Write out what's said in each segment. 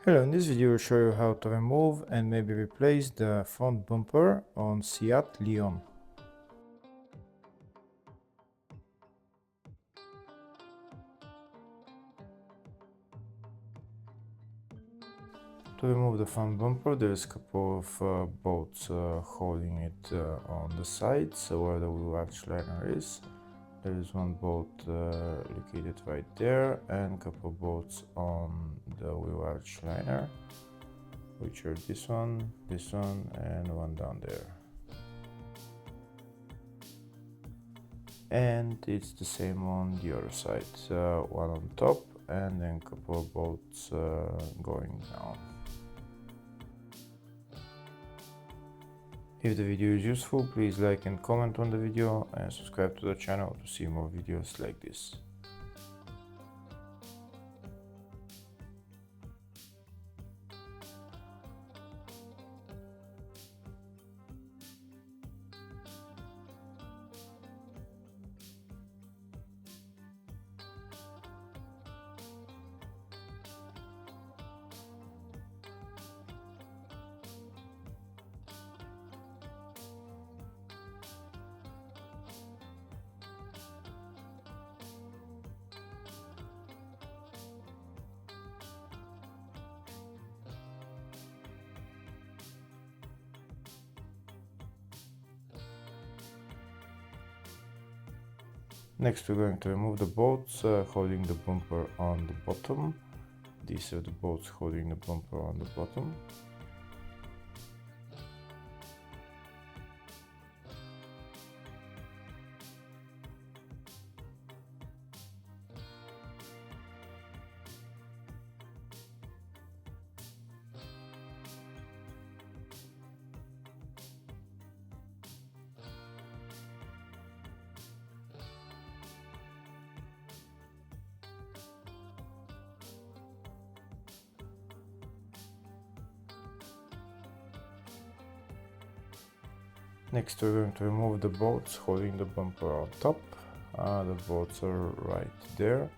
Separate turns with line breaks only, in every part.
Hello, in this video I'll show you how to remove and maybe replace the front bumper on Seat Leon. To remove the front bumper, there's a couple of bolts holding it on the sides where the wheel arch liner is. There is one bolt located right there and a couple bolts on the wheel arch liner, which are this one, and one down there. And it's the same on the other side, one on top and then a couple of bolts going down. If the video is useful, please like and comment on the video and subscribe to the channel to see more videos like this. Next we're going to remove the bolts holding the bumper on the bottom. These are the bolts holding the bumper on the bottom. Next we're going to remove the bolts holding the bumper on top. The bolts are right there.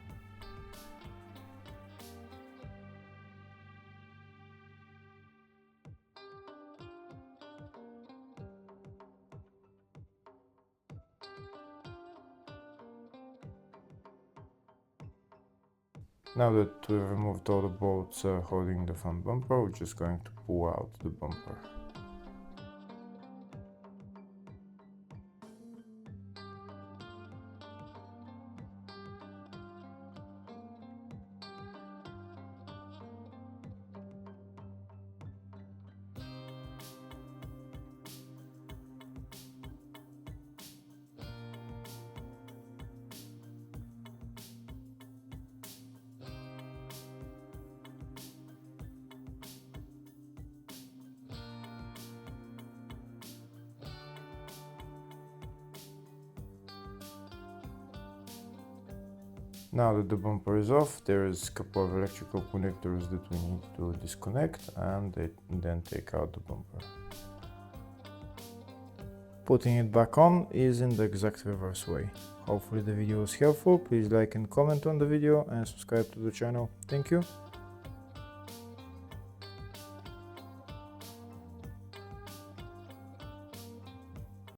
Now that we've removed all the bolts holding the front bumper, we're just going to pull out the bumper. Now that the bumper is off, there is a couple of electrical connectors that we need to disconnect and then take out the bumper. Putting it back on is in the exact reverse way. Hopefully the video was helpful. Please like and comment on the video and subscribe to the channel. Thank you.